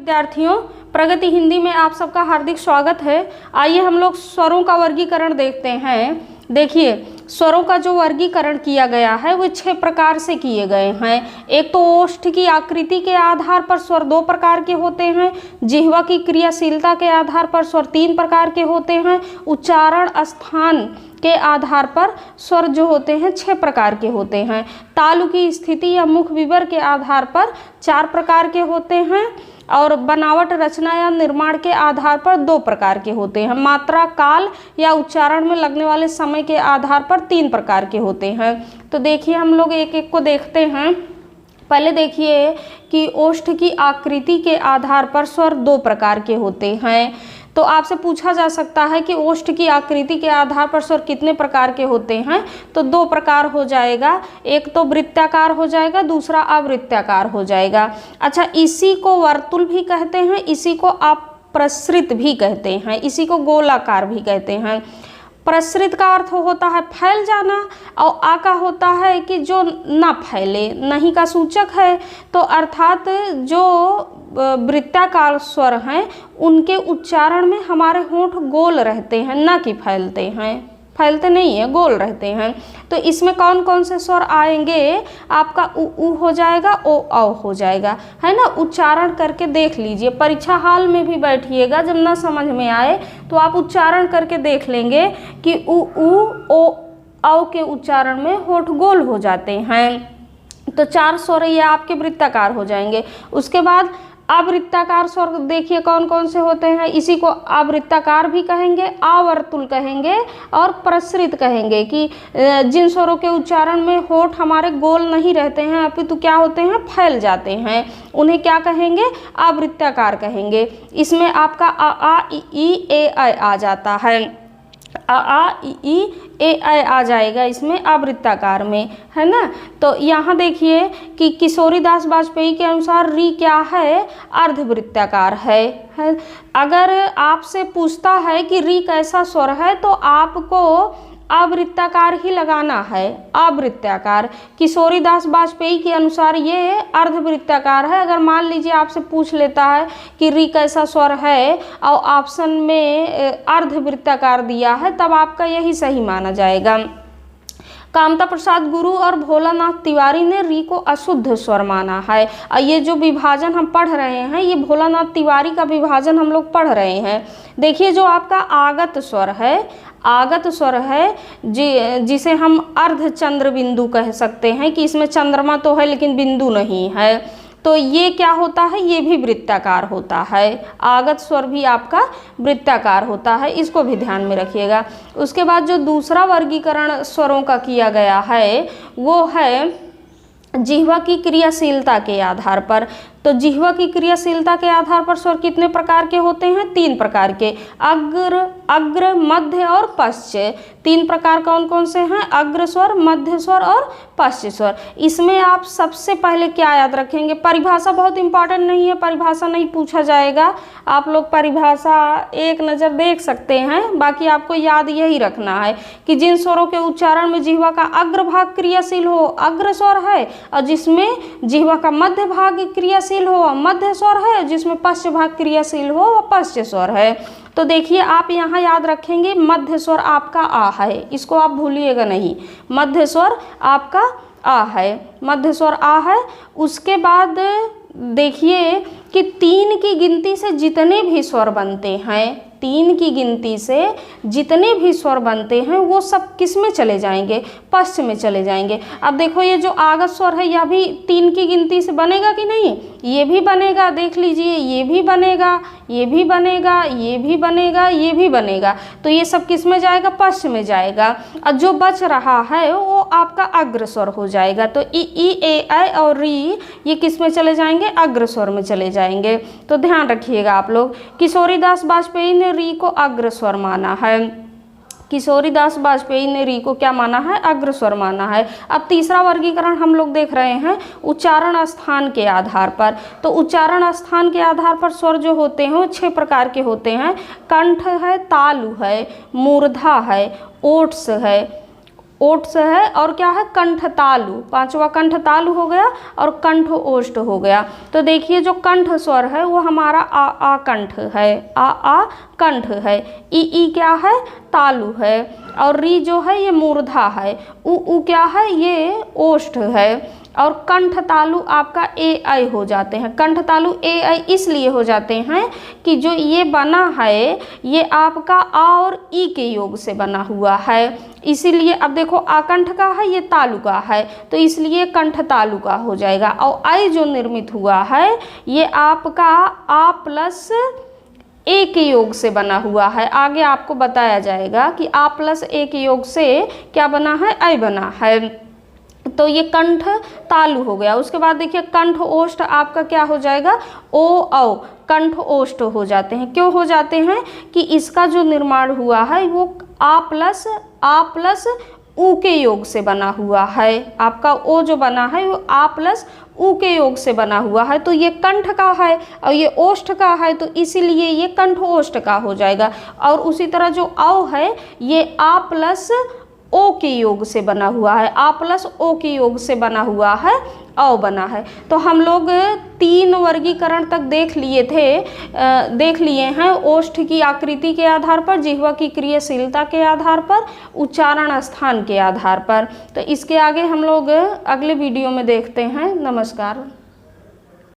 विद्यार्थियों, प्रगति हिंदी में आप सबका हार्दिक स्वागत है। आइए हम लोग स्वरों का वर्गीकरण देखते हैं। देखिए, स्वरों का जो वर्गीकरण किया गया है वो 6 प्रकार से किए गए हैं। एक तो ओष्ठ की आकृति के आधार पर स्वर 2 प्रकार के होते हैं। जिह्वा की क्रियाशीलता के आधार पर स्वर 3 प्रकार के होते हैं। उच्चारण स्थान के आधार पर स्वर जो होते हैं 6 प्रकार के होते हैं। तालु की स्थिति या मुख विवर के आधार पर 4 प्रकार के होते हैं और बनावट, रचना या निर्माण के आधार पर 2 प्रकार के होते हैं। मात्रा, काल या उच्चारण में लगने वाले समय के आधार पर 3 प्रकार के होते हैं। तो देखिए हम लोग एक एक को देखते हैं। पहले देखिए कि ओष्ठ की आकृति के आधार पर स्वर 2 प्रकार के होते हैं। तो आपसे पूछा जा सकता है कि ओष्ठ की आकृति के आधार पर स्वर कितने प्रकार के होते हैं। तो 2 प्रकार हो जाएगा, एक तो वृत्ताकार हो जाएगा, दूसरा अवृत्ताकार हो जाएगा। अच्छा, इसी को वर्तुल भी कहते हैं, इसी को आप प्रसृत भी कहते हैं, इसी को गोलाकार भी कहते हैं। प्रसृत का अर्थ होता है फैल जाना और आ का होता है कि जो ना फैले, नहीं का सूचक है। तो अर्थात जो वृत्ताकार स्वर हैं उनके उच्चारण में हमारे होंठ गोल रहते हैं, ना कि फैलते हैं, फैलते नहीं है, गोल रहते हैं। तो इसमें कौन कौन से स्वर आएंगे? आपका उ हो जाएगा, ओ औ हो जाएगा, है ना। उच्चारण करके देख लीजिए, परीक्षा हाल में भी बैठिएगा, जब ना समझ में आए तो आप उच्चारण करके देख लेंगे कि उ ओ औ के उच्चारण में होंठ गोल हो जाते हैं। तो 4 स्वर ये आपके वृत्ताकार हो जाएंगे। उसके बाद अवृत्ताकार स्वर देखिए कौन कौन से होते हैं। इसी को अवृत्ताकार भी कहेंगे, आवर्तुल कहेंगे और प्रसृत कहेंगे कि जिन स्वरों के उच्चारण में होंठ हमारे गोल नहीं रहते हैं अपितु क्या होते हैं, फैल जाते हैं, उन्हें क्या कहेंगे, अवृत्ताकार कहेंगे। इसमें आपका आ इ ई ए ऐ आ जाता है, आ इ ई ए ऐ आ जाएगा इसमें अवृत्ताकार में, है ना। तो यहाँ देखिए कि किशोरीदास वाजपेयी के अनुसार री क्या है, अर्धवृत्ताकार है। अगर आपसे पूछता है कि री कैसा स्वर है तो आपको अवृत्ताकार ही लगाना है, अवृत्ताकार। किशोरीदास वाजपेयी के अनुसार ये अर्धवृत्ताकार है। अगर मान लीजिए आपसे पूछ लेता है कि री कैसा स्वर है और ऑप्शन में अर्धवृत्ताकार दिया है, तब आपका यही सही माना जाएगा। कामता प्रसाद गुरु और भोलानाथ तिवारी ने री को अशुद्ध स्वर माना है। और ये जो विभाजन हम पढ़ रहे हैं, ये भोलानाथ तिवारी का विभाजन हम लोग पढ़ रहे हैं। देखिए जो आपका आगत स्वर है, आगत स्वर है जिसे हम अर्ध चंद्र बिंदु कह सकते हैं कि इसमें चंद्रमा तो है लेकिन बिंदु नहीं है, तो ये क्या होता है, ये भी वृत्ताकार होता है। आगत स्वर भी आपका वृत्ताकार होता है, इसको भी ध्यान में रखिएगा। उसके बाद जो दूसरा वर्गीकरण स्वरों का किया गया है वो है जिह्वा की क्रियाशीलता के आधार पर। तो जिह्वा की क्रियाशीलता के आधार पर स्वर कितने प्रकार के होते हैं, 3 प्रकार के, अग्र, मध्य और पश्च। 3 प्रकार कौन कौन से हैं, अग्र स्वर, मध्य स्वर और पश्च स्वर। इसमें आप सबसे पहले क्या याद रखेंगे, परिभाषा बहुत इंपॉर्टेंट नहीं है, परिभाषा नहीं पूछा जाएगा, आप लोग परिभाषा एक नज़र देख सकते हैं। बाकी आपको याद यही रखना है कि जिन स्वरों के उच्चारण में जिह्वा का अग्र भाग क्रियाशील हो, अग्र स्वर है, और जिसमें जिह्वा का मध्य भाग क्रियाशील हो, मध्य स्वर है, जिसमें पश्च भाग क्रियाशील हो वह पश्च स्वर है। तो देखिए आप यहाँ याद रखेंगे मध्य स्वर आपका आ है, इसको आप भूलिएगा नहीं, मध्य स्वर आपका आ है, मध्य स्वर आ है। उसके बाद देखिए कि 3 की गिनती से जितने भी स्वर बनते हैं, 3 की गिनती से जितने भी स्वर बनते हैं वो सब किस में चले जाएंगे, पश्च में चले जाएंगे। अब देखो ये जो आगत स्वर है यह भी 3 की गिनती से बनेगा कि नहीं, ये भी बनेगा, देख लीजिए ये भी बनेगा, ये भी बनेगा, ये भी बनेगा, ये भी बनेगा। तो ये सब किस में जाएगा, पश्च में जाएगा। और जो बच रहा है वो आपका अग्र स्वर हो जाएगा। तो ई ए ऐ और री ये किस में चले जाएंगे, अग्र स्वर में चले जाएंगे। तो ध्यान रखिएगा आप लोग। किशोरीदास वाजपेयी ने री को अग्र स्वर माना है, किशोरीदास वाजपेयी ने री को क्या माना है, अग्र स्वर माना है। अब तीसरा वर्गीकरण हम लोग देख रहे हैं उच्चारण स्थान के आधार पर। तो उच्चारण स्थान के आधार पर स्वर जो होते हैं वो 6 प्रकार के होते हैं। कंठ है, तालु है, मूर्धा है, ओट्स है, ओट्स है, और क्या है, कंठ तालु, पांचवा कंठ तालु हो गया और कंठ ओष्ठ हो गया। तो देखिए जो कंठ स्वर है वो हमारा आ कंठ है, आ कंठ है, ई क्या है, तालु है, और री जो है ये मूर्धा है, उ क्या है, ये ओष्ठ है, और कंठ तालु आपका ए आई हो जाते हैं। कंठ तालु ए आई इसलिए हो जाते हैं कि जो ये बना है ये आपका आ और ई के योग से बना हुआ है, इसीलिए अब देखो आकंठ का है, ये तालु का है, तो इसलिए कंठ तालु का हो जाएगा। और आई जो निर्मित हुआ है ये आपका आ प्लस ए के योग से बना हुआ है। आगे आपको बताया जाएगा कि आ प्लस ए के योग से क्या बना है, आई बना है। तो ये कंठ तालु हो गया। उसके बाद देखिए कंठ ओष्ठ आपका क्या हो जाएगा, ओ औ, कंठ ओष्ठ हो जाते हैं। क्यों हो जाते हैं कि इसका जो निर्माण हुआ है वो आ प्लस उ के योग से बना हुआ है। आपका ओ जो बना है वो आ प्लस उ के योग से बना हुआ है, तो ये कंठ का है और ये ओष्ठ का है, तो इसीलिए ये कंठ ओष्ठ का हो जाएगा। और उसी तरह जो औ है ये आ प्लस ओ के योग से बना हुआ है, आ प्लस ओ के योग से बना हुआ है, औ बना है। तो हम लोग 3 वर्गीकरण तक देख लिए हैं, ओष्ठ की आकृति के आधार पर, जिह्वा की क्रियाशीलता के आधार पर, उच्चारण स्थान के आधार पर। तो इसके आगे हम लोग अगले वीडियो में देखते हैं। नमस्कार।